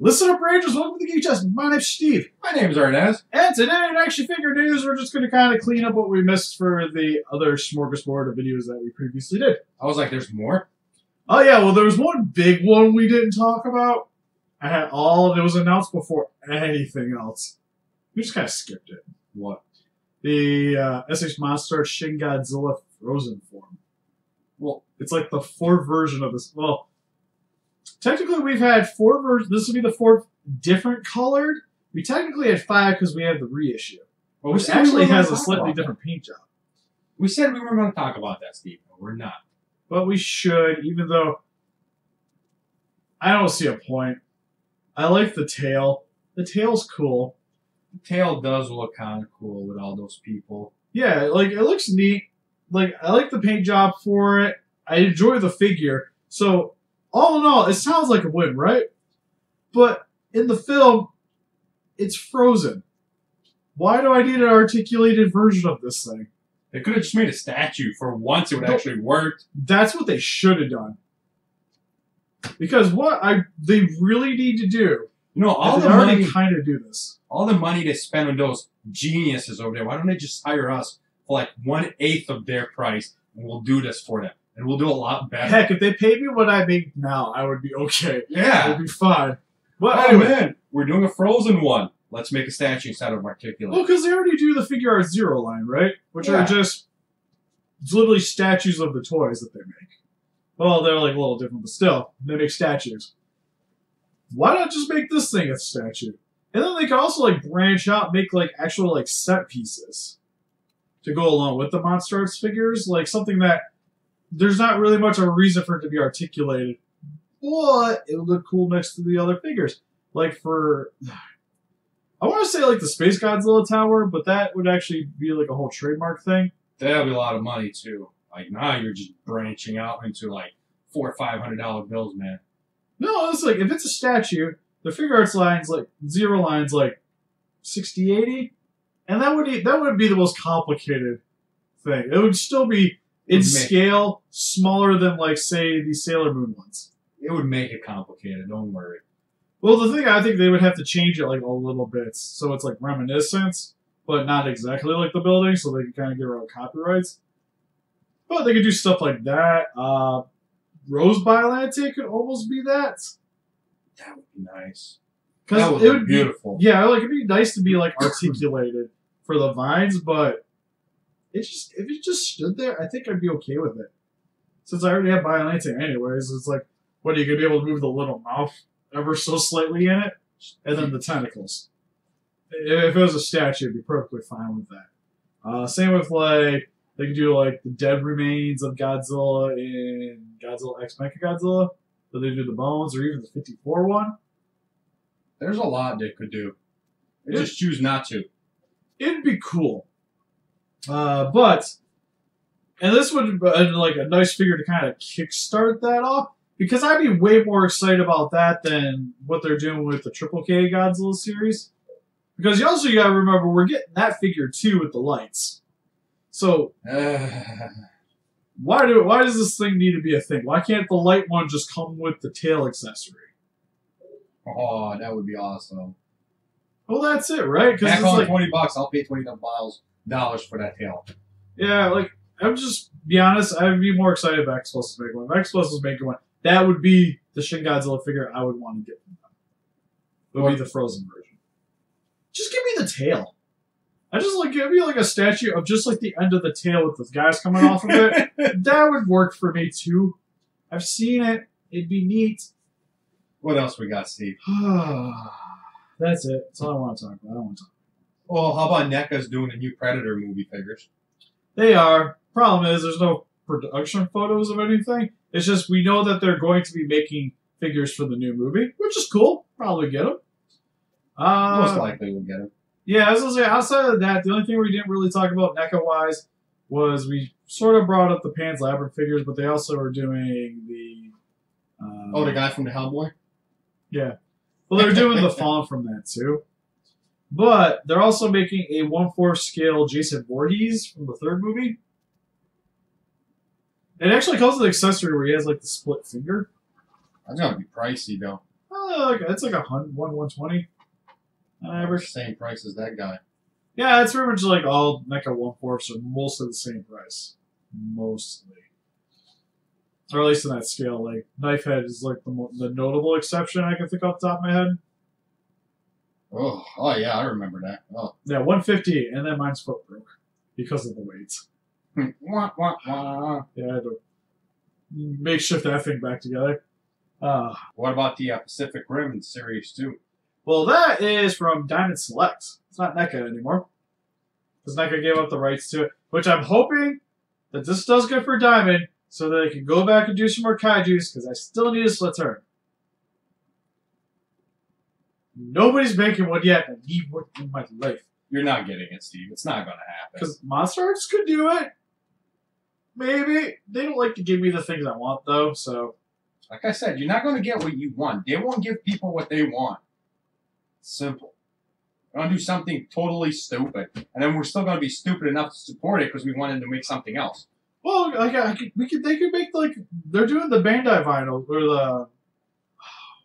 Listen up, Rangers. Welcome to the Geek Chest. My name's Steve. My name's Arnaz. And today in Action Figure News, we're just going to kind of clean up what we missed for the other smorgasbord of videos that we previously did. I was like, there's more? Oh, yeah. Well, there was one big one we didn't talk about. It was announced before anything else. We just kind of skipped it. What? The SH MonsterArts Shin Godzilla Frozen form. Well, it's like the fourth version of this. Well, technically, we've had 4 versions. This would be the 4th different colored. We technically had 5 because we had the reissue, well, which actually has a slightly different paint job. We said we were going to talk about that, Steve. But we're not. But we should, even though I don't see a point. I like the tail. The tail's cool. The tail does look kind of cool with all those people. Yeah, like, it looks neat. Like, I like the paint job for it. I enjoy the figure. So, all in all, it sounds like a win, right? But in the film, it's frozen. Why do I need an articulated version of this thing? They could have just made a statue. For once, it would actually work. That's what they should have done. Because they really need to do, you know, all they the already money, kind of do this. all the money they spend on those geniuses over there. Why don't they just hire us for like 1/8 of their price, and we'll do this for them, and we'll do a lot better. Heck, if they paid me what I make now, I would be okay. Yeah, it would be fine. But oh anyway, man, we're doing a frozen one. Let's make a statue instead of articulate. Well, because they already do the Figure Art Zero line, right? Which are just literally statues of the toys that they make. Well, they're like a little different, but still, they make statues. Why not just make this thing a statue? And then they can also like branch out, make like actual like set pieces to go along with the MonsterArts figures, like something that there's not really much of a reason for it to be articulated, but it would look cool next to the other figures. Like for, I want to say like the Space Godzilla Tower, but that would actually be like a whole trademark thing. That'll be a lot of money too. Like now you're just branching out into like $400 or $500 bills, man. No, it's like if it's a statue, the Figure Arts line's like Zero line's like 60, 80, and that would be the most complicated thing. It would still be in scale smaller than like say the Sailor Moon ones. It would make it complicated. Don't worry. Well, the thing I think they would have to change it like a little bit so it's like reminiscent, but not exactly like the building, so they can kind of get around copyrights. But they could do stuff like that. Rose Biolante could almost be that. That would be nice. Because it would be beautiful. Yeah, like it'd be nice to be like articulated for the vines, but if it just stood there, I think I'd be okay with it. Since I already have Biolante anyways, it's like, what, are you gonna be able to move the little mouth ever so slightly in it? And then the tentacles. If it was a statue, I'd be perfectly fine with that. Same with like, they could do like the dead remains of Godzilla in Godzilla X Mechagodzilla. So they do the bones, or even the 54 one. There's a lot they could do. They just choose not to. It'd be cool. And this would be like a nice figure to kind of kickstart that off. Because I'd be way more excited about that than what they're doing with the Triple K Godzilla series. Because you also got to remember, we're getting that figure too with the lights. So, why does this thing need to be a thing? Why can't the light one just come with the tail accessory? Oh, that would be awesome. Well, that's it, right? Back it's on like $20, I'll pay $20 for that tail. Yeah, like, I'm just be honest, I'd be more excited if X Plus was making one. If X Plus was making one, that would be the Shin Godzilla figure I would want to get from them. It would be the frozen version. Just give me the tail. I just like give me like a statue of just like the end of the tail with the guys coming off of it. That would work for me too. I've seen it. It'd be neat. What else we got, Steve? That's it. That's all I want to talk about. I don't want to talk about. Well, how about NECA's doing the new Predator movie figures? They are. Problem is, there's no production photos of anything. It's just we know that they're going to be making figures for the new movie, which is cool. Probably get them. Most likely we'll get them. Yeah, I was going to say, outside of that, the only thing we didn't really talk about NECA-wise was we sort of brought up the Pan's Labyrinth figures, but they also are doing the... the guy from the Hellboy? Yeah. Well, they're doing the Fawn from that, too. But they're also making a 1/4 scale Jason Voorhees from the 3rd movie. It actually comes with an accessory where he has, like, the split finger. That's going to be pricey, though. Well, it's like 120 on average. Same price as that guy. Yeah, it's pretty much like all NECA 1/4s are mostly the same price. Mostly. Or at least in that scale. Like, Knife Head is like the notable exception I can think off the top of my head. Oh yeah, I remember that. Oh. Yeah, 150, and then mine's foot broke because of the weights. Wah, wah, wah. Yeah, I had to makeshift that thing back together. What about the Pacific Rim in Series 2? Well, that is from Diamond Select. It's not NECA anymore. Because NECA gave up the rights to it. Which I'm hoping that this does good for Diamond so that they can go back and do some more kaijus, because I still need a Slitern. Nobody's making one yet. I need one in my life. You're not getting it, Steve. It's not going to happen. Because MonsterArts could do it. Maybe. They don't like to give me the things I want, though, so... Like I said, you're not going to get what you want. They won't give people what they want. Simple. We're going to do something totally stupid. And then we're still going to be stupid enough to support it because we wanted to make something else. Well, they could make, like... They're doing the Bandai vinyl, or the...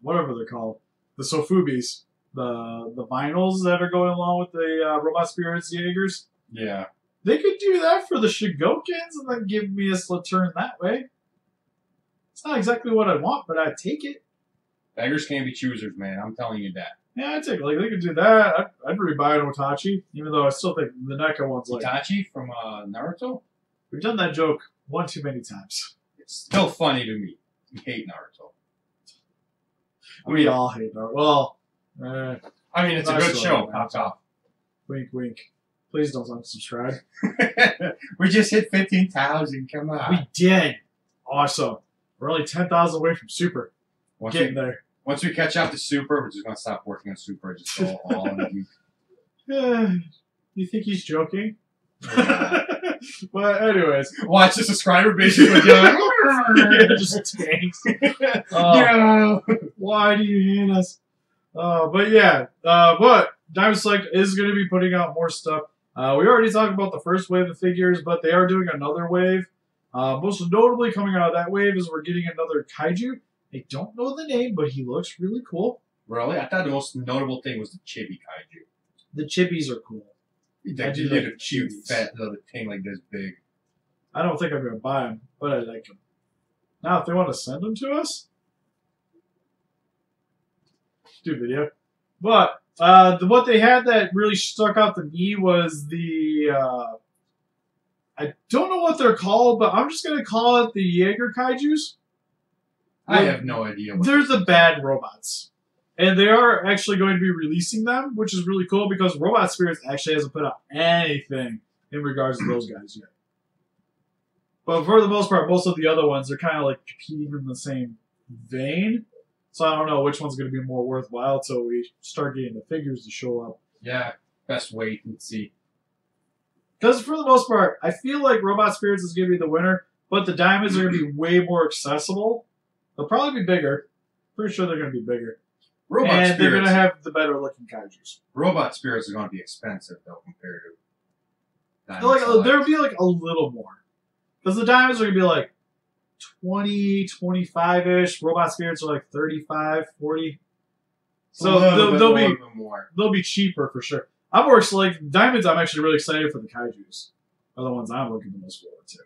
Whatever they're called. The Sofubis. The vinyls that are going along with the Robot Spirits Jaegers. Yeah. They could do that for the Shigokins and then give me a Slitern that way. It's not exactly what I want, but I'd take it. Beggars can't be choosers, man. I'm telling you that. Yeah, I'd take it. Like, they could do that. I'd rebuy an Otachi, even though I still think the NECA one's like... Itachi from Naruto? We've done that joke one too many times. It's still funny to me. We hate Naruto. We all hate Naruto. Well, I mean, it's a good show. Pop top. Wink, wink. Please don't unsubscribe. We just hit 15,000. Come on. We did. Awesome. We're only 10,000 away from Super. Getting there. Once we catch up to Super, we're just going to stop working on Super and just go all in. You think he's joking? Yeah. But anyways. Watch the subscriber base just just tanks. No. Why do you hate us? But yeah. But Diamond Select is going to be putting out more stuff. We already talked about the first wave of figures, but they are doing another wave. Most notably coming out of that wave is we're getting another kaiju. I don't know the name, but he looks really cool. Really? I thought the most notable thing was the chibi kaiju. The chibis are cool. They did like a cute, fat little thing like this big. I don't think I'm going to buy them, but I like them. Now, if they want to send them to us, do video. But what they had that really stuck out to me was the... I don't know what they're called, but I'm just going to call it the Jaeger kaijus. I have no idea. They're the bad robots. And they are actually going to be releasing them, which is really cool because Robot Spirits actually hasn't put out anything in regards to those guys yet. But for the most part, most of the other ones are kind of like competing in the same vein. So I don't know which one's going to be more worthwhile until we start getting the figures to show up. Yeah, best wait and see. Because for the most part, I feel like Robot Spirits is going to be the winner, but the diamonds are going to be way more accessible. They'll probably be bigger. Pretty sure they're going to be bigger. They're going to have the better looking kaijus. Robot Spirits are going to be expensive, though, compared to Diamond There'll be like a little more. Because the diamonds are going to be like 20, 25-ish. Robot Spirits are like 35, 40. So they'll be cheaper for sure. I'm more like diamonds. I'm actually really excited for the kaijus. Are the ones I'm looking the most forward to.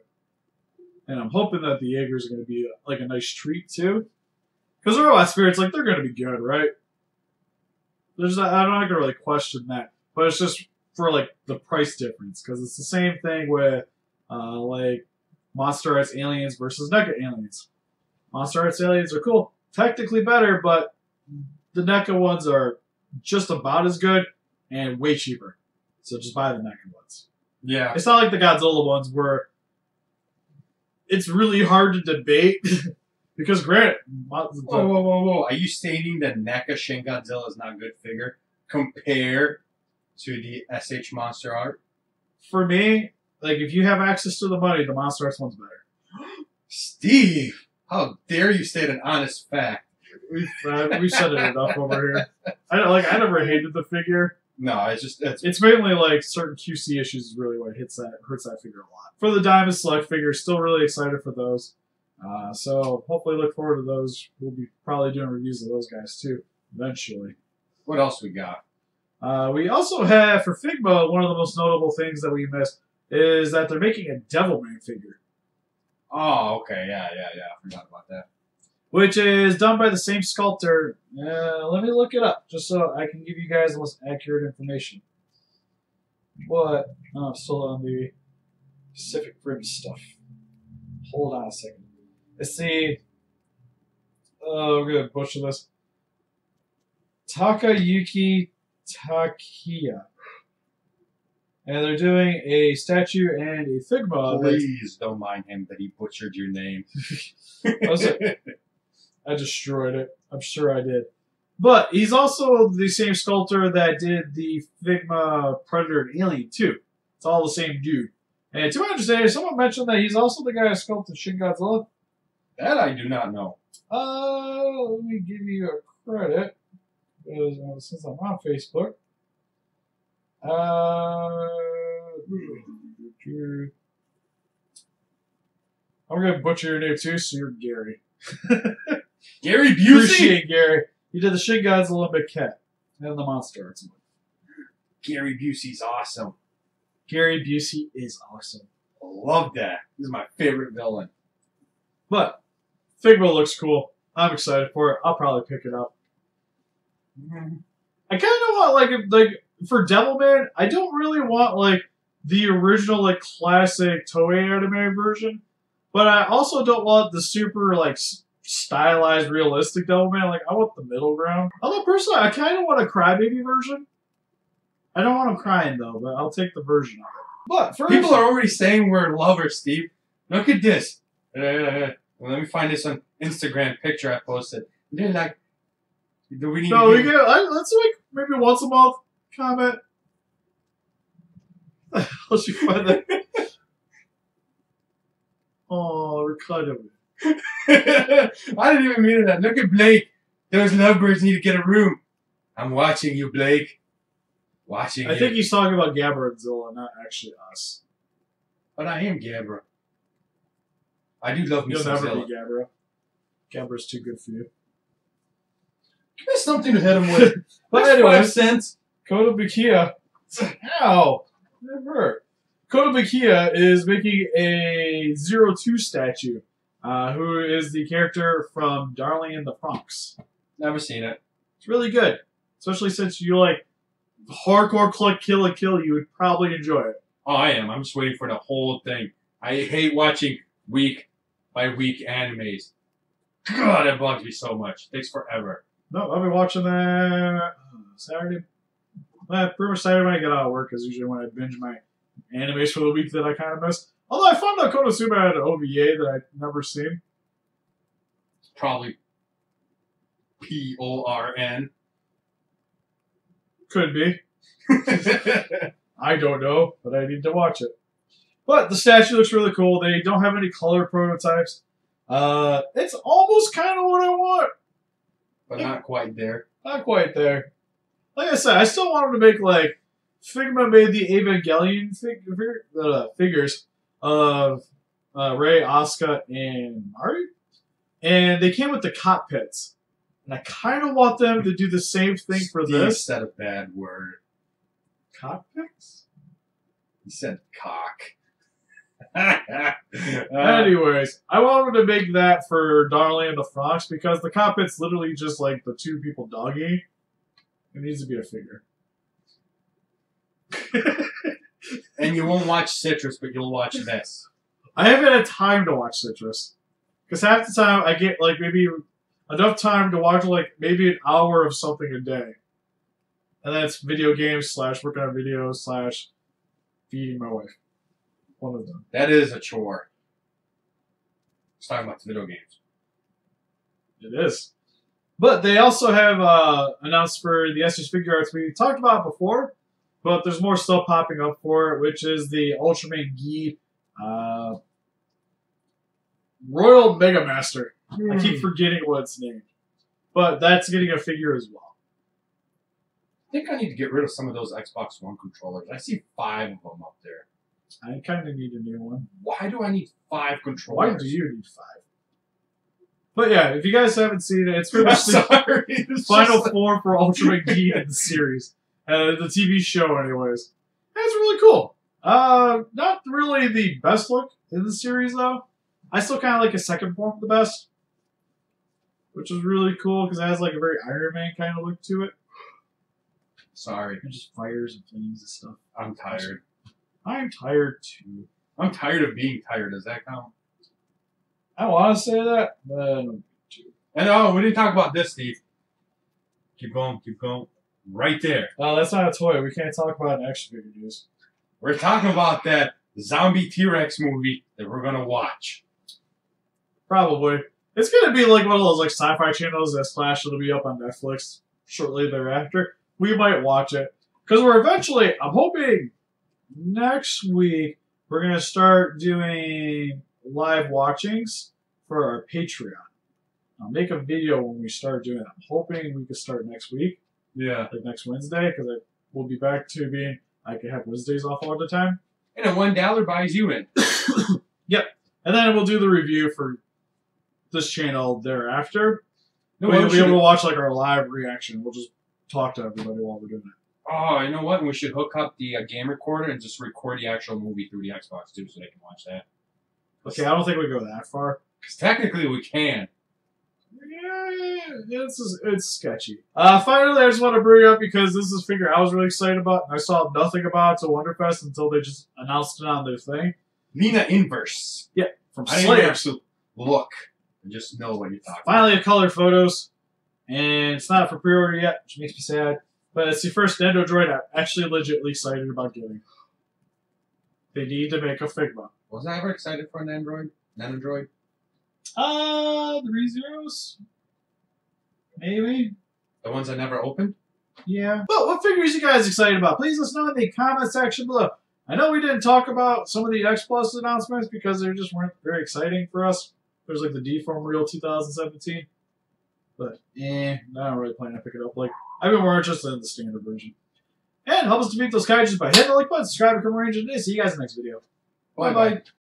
And I'm hoping that the Jaegers are going to be like a nice treat too. Because the Robot Spirits, like, they're going to be good, right? I'm not going to really question that. But it's just for, like, the price difference. Because it's the same thing with, like, MonsterArts Aliens versus NECA Aliens. MonsterArts Aliens are cool. Technically better, but the NECA ones are just about as good and way cheaper. So just buy the NECA ones. Yeah. It's not like the Godzilla ones where it's really hard to debate. Because granted... Whoa. Are you stating that NECA Shin Godzilla is not a good figure compared to the SH Monster Art? For me, like, if you have access to the money, the MonsterArts one's better. Steve! How dare you state an honest fact? We've said it enough over here. I never hated the figure. No, it's mainly like certain QC issues is really what hurts that figure a lot. For the Diamond Select figures, still really excited for those. So hopefully look forward to those. We'll be probably doing reviews of those guys too. eventually. What else we got? We also have, for Figma, one of the most notable things that we missed is that they're making a Devilman figure. Oh, okay. Yeah. I forgot about that. Which is done by the same sculptor. Let me look it up, just so I can give you guys the most accurate information. But, I'm still on the Pacific Rim stuff. Hold on a second. Let's see. We're going to butcher this. Takayuki Takiya. And they're doing a statue and a Figma. Please don't mind him that he butchered your name. I destroyed it. I'm sure I did. But he's also the same sculptor that did the Figma Predator and Alien too. It's all the same dude. And to my understanding, someone mentioned that he's also the guy who sculpted Shin Godzilla. That I do not know. Let me give you a credit. Because, since I'm on Facebook. I'm going to butcher your name too, so you're Gary. Gary Busey? Appreciate Gary. He did the Shin Godzilla Maquette and the MonsterArts one. Gary Busey's awesome. Gary Busey is awesome. I love that. He's my favorite villain. But Figma looks cool. I'm excited for it. I'll probably pick it up. I kind of want like for Devilman, I don't really want like the original like classic Toei anime version, but I also don't want the super like stylized realistic Devilman. Like I want the middle ground. Although personally, I kind of want a crybaby version. I don't want him crying though, but I'll take the version of it. But first, people are already saying we're lovers, Steve. Look at this. Well, let me find this on Instagram picture I posted. They're like, do we need no, to we get. Let's like maybe once a month comment. Let's you find that. Oh, we're kind of. I didn't even mean that. Look at Blake. Those lovebirds need to get a room. I'm watching you, Blake. Watching you. I think he's talking about Godzilla, not actually us. But I am Gabra. I do love me You'll some never Zilla. be Gabra. Gabra's too good for you. Give me something to hit him with. But That's anyway, 5 cents. Kotobukiya. Ow! That hurt. Kotobukiya is making a 02 statue, who is the character from Darling in the Franxx. Never seen it. It's really good. Especially since you like hardcore click kill and kill, you would probably enjoy it. Oh, I am. I'm just waiting for the whole thing. I hate watching week by week animes. God, it bugs me so much. It takes forever. No, I've been watching that Saturday. Pretty much Saturday when I get out of work is usually when I binge my animes for the week that I kind of missed. Although I found out Konosuba had an OVA that I've never seen. Probably PORN. Could be. I don't know, but I need to watch it. But the statue looks really cool. They don't have any color prototypes. It's almost kind of what I want. But not quite there. Not quite there. Like I said, I still want them to make, like, Figma made the Evangelion figures of Rei, Asuka, and Mari. And they came with the cockpits. And I kind of want them to do the same thing for Steve this. said a bad word. Cockpits? He said cock. Anyways, I want them to make that for Darling and the Franxx because the cockpit's literally just like the two people doggy. It needs to be a figure. And you won't watch Citrus, but you'll watch this. I haven't had time to watch Citrus. Because half the time I get like maybe enough time to watch like maybe an hour of something a day. And that's video games / working on videos / feeding my wife. One of them. That is a chore. Let's talk about the video games. It is. But they also have announced for the Estes Figure Arts we talked about before, but there's more stuff popping up for it, which is the Ultraman Gi Royal Mega Master. I keep forgetting what it's named. But that's getting a figure as well. I think I need to get rid of some of those Xbox One controllers. I see 5 of them up there. I kind of need a new one. Why do I need 5 controllers? Why do you need 5? But yeah, if you guys haven't seen it, it's pretty much the final form for Ultra McGee in the series. The TV show, anyways. And it's really cool. Not really the best look in the series, though. I still kind of like his second form the best. Which is really cool, because it has like a very Iron Man kind of look to it. Sorry. It just fires and flames and stuff. I'm tired. I'm tired, too. I'm tired of being tired. Does that count? I want to say that, but I don't too. And oh, we didn't talk about this, Steve. Keep going, keep going. Right there. Oh, that's not a toy. We can't talk about action figure news. We're talking about that zombie T-Rex movie that we're going to watch. Probably. It's going to be like one of those like sci-fi channels that Splash will be up on Netflix shortly thereafter. We might watch it. Because we're eventually, I'm hoping next week, we're going to start doing live watchings for our Patreon. I'll make a video when we start doing it. I'm hoping we can start next week. Yeah. Like next Wednesday, because we'll be back to being, I can have Wednesdays off all the time. And a $1 buys you in. Yep. And then we'll do the review for this channel thereafter. No, we'll be able to watch like our live reaction. We'll just talk to everybody while we're doing it. Oh, you know what? We should hook up the game recorder and just record the actual movie through the Xbox too, so they can watch that. Okay, I don't think we go that far. Because technically we can. Yeah, it's sketchy. Finally, I just want to bring up because this is a figure I was really excited about, and I saw nothing about it to Wonderfest until they just announced it on their thing. Nina Inverse. Yeah, from I Slayer. didn't even look and just know what you're talking Finally, a color photos, and it's not for pre-order yet, which makes me sad. But it's the first Nendo droid I'm actually legitimately excited about getting. They need to make a Figma. Was I ever excited for an Android? Nanodroid? 3 zeros? Maybe? The ones I never opened? Yeah. But what figures you guys excited about? Please let us know in the comment section below. I know we didn't talk about some of the X Plus announcements because they just weren't very exciting for us. There's like the Deform Reel 2017. But, I don't really plan to pick it up. Like, I've been more interested in the standard version. And help us defeat those kaijus by hitting the like button, subscribe, become a ranger today. See you guys in the next video. Bye-bye.